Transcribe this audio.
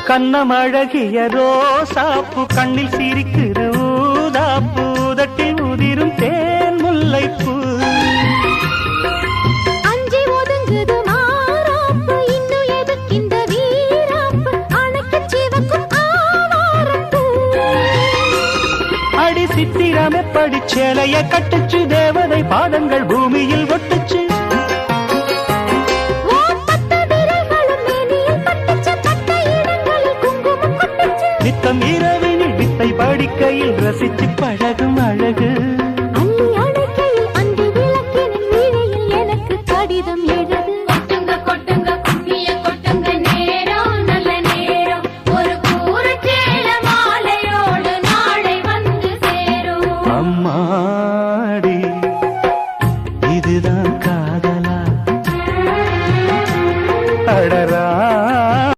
கண்ணமழகிய ரோசாப்பு கண்ணில் சிரிக்குது ஊதாப்பு உதட்டில் உதிரும் தேன் முல்லைப்பூ அஞ்சி ஒதுங்குது மாறாப்பு இன்னும் எதுக்கு இந்த வீராப்பு அணைக்கு சிவக்கும் ஆவாரப்பூ அடி சித்திரமே படிச்சேலைய கட்டுச்சு தேவதை பாதங்கள் பூமியில் ஒட்டுச்சு நித்தம் இரவினில் வித்தை படிக்கையில் ரசிச்சு பழகும்